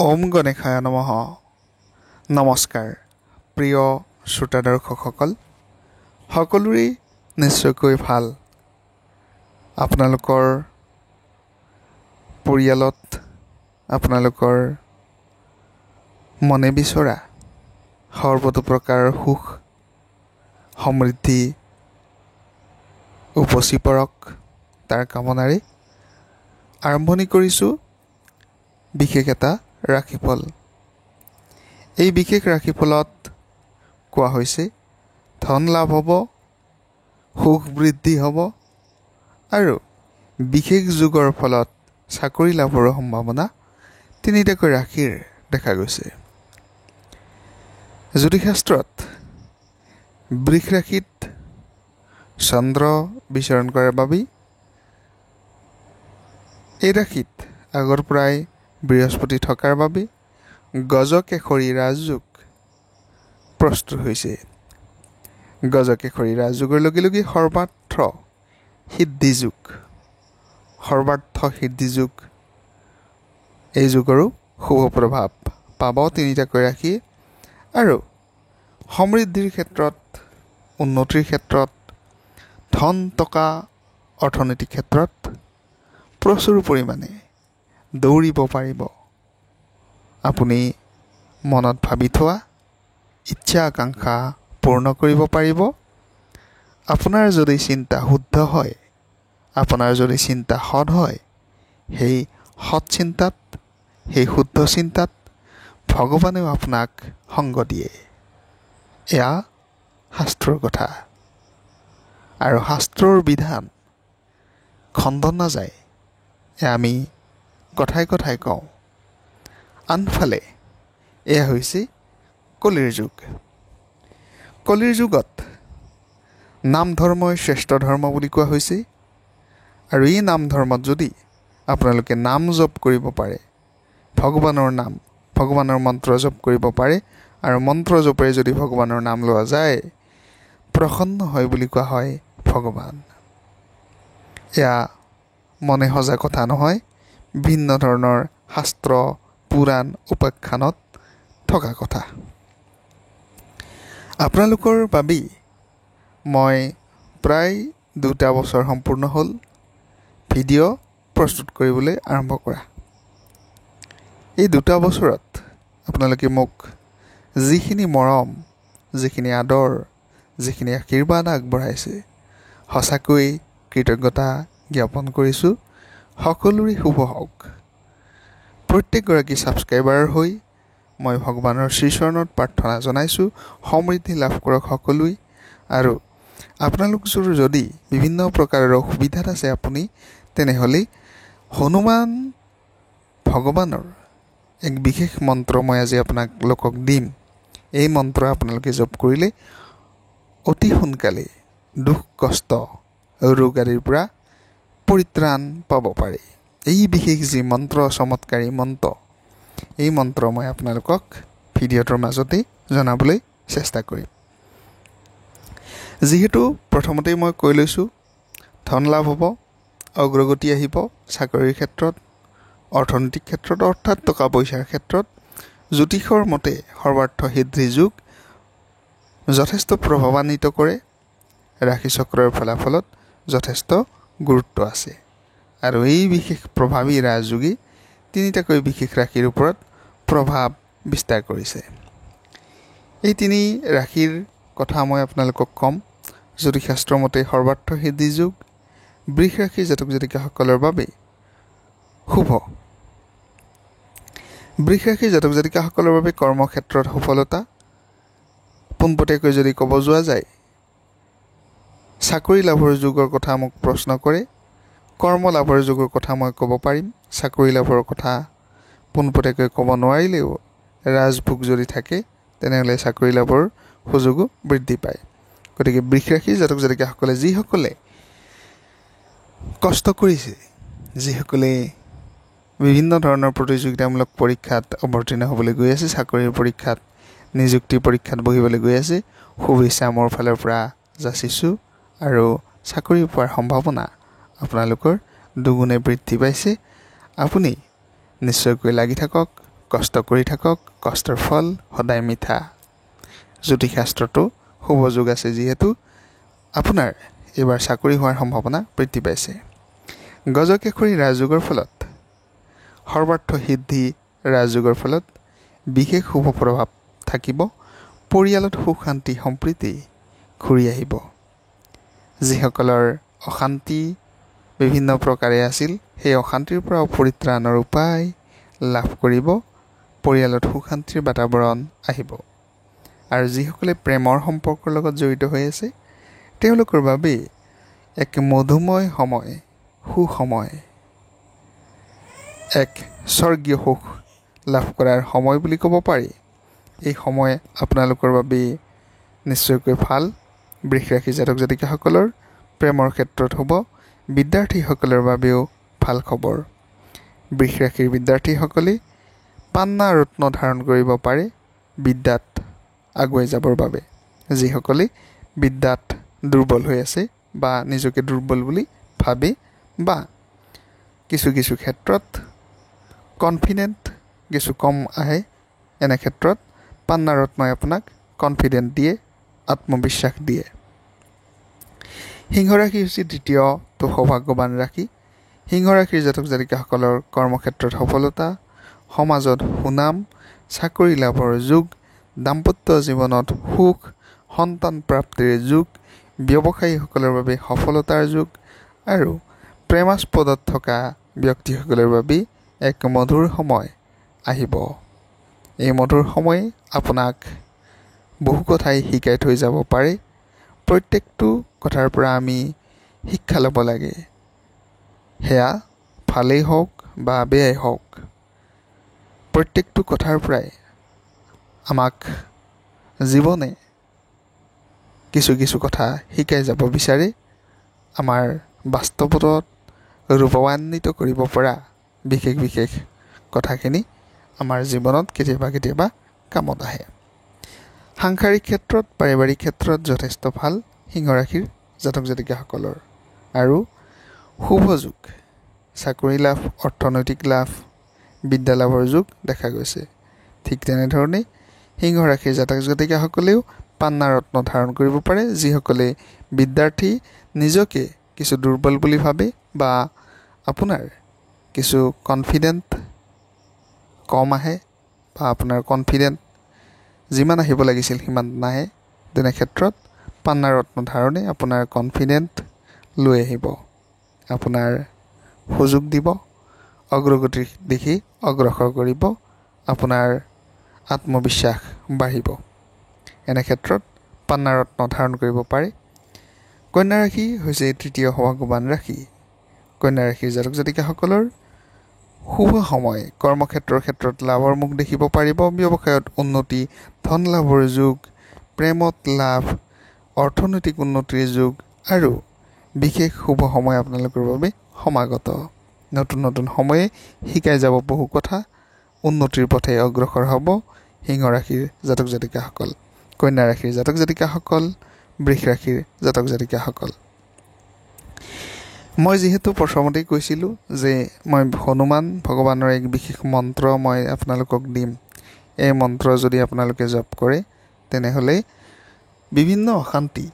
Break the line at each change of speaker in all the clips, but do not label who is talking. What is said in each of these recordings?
ওম গণেশায় নমঃ। নমস্কাৰ প্ৰিয় শ্ৰোতা দৰ্শকসকল, সকলোৰে নিশ্চয়কৈ ভাল। আপোনালোকৰ পৰিয়ালত আপোনালোকৰ মনে বিচৰা সৰ্বতো প্ৰকাৰৰ সুখ সমৃদ্ধি উপচি পৰক তাৰ কামনাৰে আৰম্ভণি কৰিছোঁ বিশেষ এটা ৰাশিফল। এই বিশেষ ৰাশিফলত কোৱা হৈছে ধন লাভ হ'ব, সুখ বৃদ্ধি হ'ব আৰু বিশেষ যোগৰ ফলত চাকৰি লাভৰো সম্ভাৱনা তিনিটাকৈ ৰাশিৰ দেখা গৈছে। জ্যোতিষশাস্ত্ৰত বৃষ ৰাশিত চন্দ্ৰ বিচৰণ কৰাৰ বাবেই এই ৰাশিত আগৰ পৰাই বৃহস্পতি থকাৰ বাবে গজকেশৰী ৰাজযোগ প্ৰস্তুত হৈছে। গজকেশৰী ৰাজযোগৰ লগে লগে সৰ্বাৰ্থ সিদ্ধি যোগ এই যুগৰো শুভ প্ৰভাৱ পাব তিনিটাকৈ ৰাশি। আৰু সমৃদ্ধিৰ ক্ষেত্ৰত, উন্নতিৰ ক্ষেত্ৰত, ধন টকা অৰ্থনৈতিক ক্ষেত্ৰত প্ৰচুৰ পৰিমাণে দৌৰিব পাৰিব। আপুনি মনত ভাবি থোৱা ইচ্ছা আকাংক্ষা পূৰ্ণ কৰিব পাৰিব। আপোনাৰ যদি চিন্তা শুদ্ধ হয়, আপোনাৰ যদি চিন্তা সৎ হয়, সেই সৎ চিন্তাত, সেই শুদ্ধ চিন্তাত ভগৱানেও আপোনাক সংগ দিয়ে। এয়া শাস্ত্ৰৰ কথা আৰু শাস্ত্ৰৰ বিধান খণ্ডন নাযায়, এয়া আমি কথাই কথাই কওঁ। আনফালে এয়া হৈছে কলিৰ যুগ। কলিৰ যুগত নাম ধৰ্মই শ্ৰেষ্ঠ ধৰ্ম বুলি কোৱা হৈছে। আৰু এই নাম ধৰ্মত যদি আপোনালোকে নাম জপ কৰিব পাৰে, ভগৱানৰ মন্ত্ৰ জপ কৰিব পাৰে, আৰু মন্ত্ৰ জপেৰে যদি ভগৱানৰ নাম লোৱা যায়, প্ৰসন্ন হয় বুলি কোৱা হয় ভগৱান। এয়া মনে সজা কথা নহয়, ভিন্ন ধৰণৰ শাস্ত্ৰ পুৰাণ উপাখ্যানত থকা কথা। আপোনালোকৰ বাবেই মই প্ৰায় 2 বছৰ সম্পূৰ্ণ হ'ল ভিডিঅ' প্ৰস্তুত কৰিবলৈ আৰম্ভ কৰা। এই 2 বছৰত আপোনালোকে মোক যিখিনি মৰম, যিখিনি আদৰ, যিখিনি আশীৰ্বাদ আগবঢ়াইছে, সঁচাকৈ কৃতজ্ঞতা জ্ঞাপন কৰিছোঁ। সকলোৰে শুভ হওক। প্ৰত্যেকগৰাকী ছাবস্ক্ৰাইবাৰ হৈ মই ভগৱানৰ শ্ৰীচৰণত প্ৰাৰ্থনা জনাইছোঁ, সমৃদ্ধি লাভ কৰক সকলোৱে। আৰু আপোনালোক যদি বিভিন্ন প্ৰকাৰৰ অসুবিধাত আছে আপুনি, তেনেহ'লে হনুমান ভগৱানৰ এক বিশেষ মন্ত্ৰ মই আজি আপোনালোকক দিম। এই মন্ত্ৰ আপোনালোকে জপ কৰিলে অতি সোনকালে দুখ কষ্ট ৰোগ আদিৰ পৰা পৰিত্ৰাণ পাব পাৰে। এই বিশেষ যি মন্ত্ৰ, চমৎকাৰী মন্ত্ৰ, এই মন্ত্ৰ মই আপোনালোকক ভিডিঅ'টোৰ মাজতে জনাবলৈ চেষ্টা কৰিম। যিহেতু প্ৰথমতেই মই কৈ লৈছোঁ, ধন লাভ হ'ব, অগ্ৰগতি আহিব চাকৰিৰ ক্ষেত্ৰত, অৰ্থনৈতিক ক্ষেত্ৰত, অৰ্থাৎ টকা পইচাৰ ক্ষেত্ৰত। জ্যোতিষৰ মতে সৰ্বাৰ্থ সিদ্ধি যোগ যথেষ্ট প্ৰভাৱান্বিত কৰে। ৰাশিচক্ৰৰ ফলাফলত যথেষ্ট গুৰুত্ব আছে। আৰু এই বিশেষ প্ৰভাৱী ৰাজযোগী তিনিটাকৈ বিশেষ ৰাশিৰ ওপৰত প্ৰভাৱ বিস্তাৰ কৰিছে। এই তিনি ৰাশিৰ কথা মই আপোনালোকক ক'ম। জ্যোতিষশাস্ত্ৰৰ মতে সৰ্বাৰ্থ সিদ্ধি যোগ বৃষ ৰাশিৰ জাতক জাতিকাসকলৰ বাবে শুভ। বৃষ ৰাশিৰ জাতক জাতিকাসকলৰ বাবে কৰ্মক্ষেত্ৰত সফলতা। পোনপটীয়াকৈ যদি ক'ব যোৱা যায়, চাকৰি লাভৰ যুগৰ কথা মোক প্ৰশ্ন কৰে, কৰ্ম লাভৰ যুগৰ কথা মই ক'ব পাৰিম। চাকৰি লাভৰ কথা পোনপটীয়াকৈ ক'ব নোৱাৰিলেও ৰাজভোগ যদি থাকে, তেনেহ'লে চাকৰি লাভৰ সুযোগো বৃদ্ধি পায়। গতিকে বৃষ ৰাশিৰ জাতক জাতিকাসকলে যিসকলে কষ্ট কৰিছে, যিসকলে বিভিন্ন ধৰণৰ প্ৰতিযোগিতামূলক পৰীক্ষাত অৱতীৰ্ণ হ'বলৈ গৈ আছে, চাকৰিৰ পৰীক্ষাত, নিযুক্তিৰ পৰীক্ষাত বহিবলৈ গৈ আছে, শুভেচ্ছা মোৰ ফালৰ পৰা যাচিছোঁ। আৰু চাকৰি পোৱাৰ সম্ভাৱনা আপোনালোকৰ দুগুণে বৃদ্ধি পাইছে। আপুনি নিশ্চয়কৈ লাগি থাকক, কষ্ট কৰি থাকক, কষ্টৰ ফল সদায় মিঠা। জ্যোতিষশাস্ত্ৰতো শুভ যোগ আছে যিহেতু আপোনাৰ এইবাৰ চাকৰি হোৱাৰ সম্ভাৱনা বৃদ্ধি পাইছে। গজকেশৰী ৰাজযোগৰ ফলত, সৰ্বাৰ্থ সিদ্ধি ৰাজযোগৰ ফলত বিশেষ শুভ প্ৰভাৱ থাকিব। পৰিয়ালত সুখ শান্তি সম্প্ৰীতি ঘূৰি আহিব। যিসকলৰ অশান্তি বিভিন্ন প্ৰকাৰে আছিল, সেই অশান্তিৰ পৰা পৰিত্ৰাণৰ উপায় লাভ কৰিব। পৰিয়ালত সুখ শান্তিৰ বাতাবৰণ আহিব। আৰু যিসকলে প্ৰেমৰ সম্পৰ্কৰ লগত জড়িত হৈ আছে, তেওঁলোকৰ বাবে এক মধুময় সময়, সুসময়, এক স্বৰ্গীয় সুখ লাভ কৰাৰ সময় বুলি ক'ব পাৰি। এই সময় আপোনালোকৰ বাবে নিশ্চয়কৈ ভাল। বৃষ ৰাশি জাতক জাতিকাসকলৰ প্ৰেমৰ ক্ষেত্ৰত হ'ব। বিদ্যাৰ্থীসকলৰ বাবেও ভাল খবৰ। বৃষ ৰাশিৰ বিদ্যাৰ্থীসকলে পান্না ৰত্ন ধাৰণ কৰিব পাৰে বিদ্যাত আগুৱাই যাবৰ বাবে। যিসকলে বিদ্যাত দুৰ্বল হৈ আছে বা নিজকে দুৰ্বল বুলি ভাবে বা কিছু ক্ষেত্ৰত কনফিডেণ্ট কিছু কম আহে, এনে ক্ষেত্ৰত পান্না ৰত্নই আপোনাক কনফিডেণ্ট দিয়ে, আত্মবিশ্বাস দিয়ে। সিংহ ৰাশি হৈছে তৃতীয়টো সৌভাগ্যৱান ৰাশি। সিংহ ৰাশিৰ জাতক জাতিকাসকলৰ কৰ্মক্ষেত্ৰত সফলতা, সমাজত সুনাম, চাকৰি লাভৰ যোগ, দাম্পত্য জীৱনত সুখ, সন্তান প্ৰাপ্তিৰ যোগ, ব্যৱসায়ীসকলৰ বাবে সফলতাৰ যোগ আৰু প্ৰেমাস্পদত থকা ব্যক্তিসকলৰ বাবে এক মধুৰ সময় আহিব। এই মধুৰ সময় আপোনাক বহু কথাই শিকাই থৈ যাব পাৰে। প্ৰত্যেকটো কথাৰ পৰা আমি শিক্ষা ল'ব লাগে। সেয়া ভালেই হওক বা বেয়াই হওক, প্ৰত্যেকটো কথাৰ পৰাই আমাক জীৱনে কিছু কথা শিকাই যাব বিচাৰে। আমাৰ বাস্তৱত ৰূপান্বিত কৰিব পৰা বিশেষ কথাখিনি আমাৰ জীৱনত কেতিয়াবা কামত আহে। সাংসাৰিক ক্ষেত্ৰত, পাৰিবাৰিক ক্ষেত্ৰত যথেষ্ট ভাল সিংহ ৰাশিৰ জাতক জাতিকাসকলৰ। আৰু শুভ যোগ, চাকৰি লাভ, অৰ্থনৈতিক লাভ, বিদ্যা লাভৰ যোগ দেখা গৈছে। ঠিক তেনেধৰণে সিংহ ৰাশিৰ জাতক জাতিকাসকলেও পান্না ৰত্ন ধাৰণ কৰিব পাৰে। যিসকলে বিদ্যাৰ্থী, নিজকে কিছু দুৰ্বল বুলি ভাবে বা আপোনাৰ কিছু কনফিডেণ্ট কম আহে বা আপোনাৰ কনফিডেণ্ট যিমান আহিব লাগিছিল সিমান নাহে, তেনে ক্ষেত্ৰত পান্না ৰত্ন ধাৰণে আপোনাৰ কনফিডেণ্ট লৈ আহিব, আপোনাৰ সুযোগ দিব, অগ্ৰগতিৰ দিশে অগ্ৰসৰ কৰিব, আপোনাৰ আত্মবিশ্বাস বাঢ়িব। এনে ক্ষেত্ৰত পান্না ৰত্ন ধাৰণ কৰিব পাৰে। কন্যা ৰাশি হৈছে তৃতীয় সৌভাগ্যৱান ৰাশি। কন্যা ৰাশিৰ জাতক জাতিকাসকলৰ শুভ সময়, কৰ্মক্ষেত্ৰৰ ক্ষেত্ৰত লাভৰ মুখ দেখিব পাৰিব। ব্যৱসায়ত উন্নতি, ধন লাভৰ যোগ, প্ৰেমত লাভ, অৰ্থনৈতিক উন্নতিৰ যোগ আৰু বিশেষ শুভ সময় আপোনালোকৰ বাবে সমাগত। নতুন সময়ে শিকাই যাব বহু কথা, উন্নতিৰ পথে অগ্ৰসৰ হ'ব সিংহ ৰাশিৰ জাতক জাতিকাসকল, কন্যা ৰাশিৰ জাতক জাতিকাসকল, বৃষ ৰাশিৰ জাতক জাতিকাসকল। মই যিহেতু প্ৰথমতেই কৈছিলোঁ যে মই হনুমান ভগৱানৰ এক বিশেষ মন্ত্ৰ মই আপোনালোকক দিম। এই মন্ত্ৰ যদি আপোনালোকে জপ কৰে, তেনেহ'লে বিভিন্ন অশান্তি,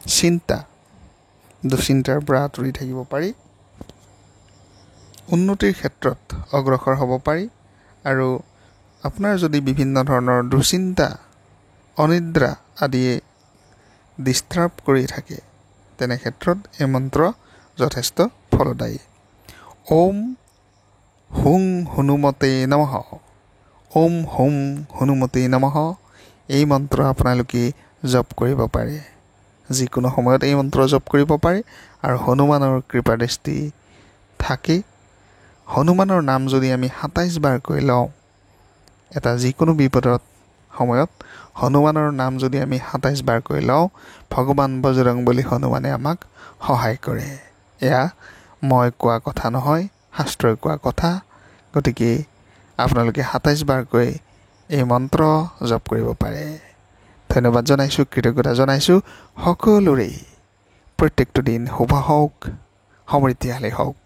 চিন্তা, দুশ্চিন্তাৰ পৰা আঁতৰি থাকিব পাৰি, উন্নতিৰ ক্ষেত্ৰত অগ্ৰসৰ হ'ব পাৰি। আৰু আপোনাৰ যদি বিভিন্ন ধৰণৰ দুশ্চিন্তা, অনিদ্ৰা আদিয়ে ডিষ্টাৰ্ব কৰি থাকে, তেনে ক্ষেত্ৰত এই মন্ত্ৰ যথেষ্ট ফলদায়ী। ওম হুং হনুমতে নমঃ, ওম হুং হনুমতে নমঃ। এই মন্ত্ৰ আপোনালোকে জপ কৰিব পাৰে। যিকোনো সময়ত এই মন্ত্ৰ জপ কৰিব পাৰে। আৰু হনুমানৰ কৃপাদৃষ্টি থাকে। হনুমানৰ নাম যদি আমি ২৭ বাৰকৈ লওঁ, এটা যিকোনো বিপদত সময়ত হনুমানৰ নাম যদি আমি ২৭ বাৰকৈ লওঁ, ভগৱান বজৰংবলী হনুমানে আমাক সহায় কৰে। এয়া মই কোৱা কথা নহয়, শাস্ত্ৰই কোৱা কথা। গতিকে আপোনালোকে ২৭ বাৰকৈ এই মন্ত্ৰ জপ কৰিব পাৰে। ধন্যবাদ জনাইছোঁ, কৃতজ্ঞতা জনাইছোঁ। সকলোৰে প্ৰত্যেকটো দিন শুভ হওক, সমৃদ্ধিশালী হওক।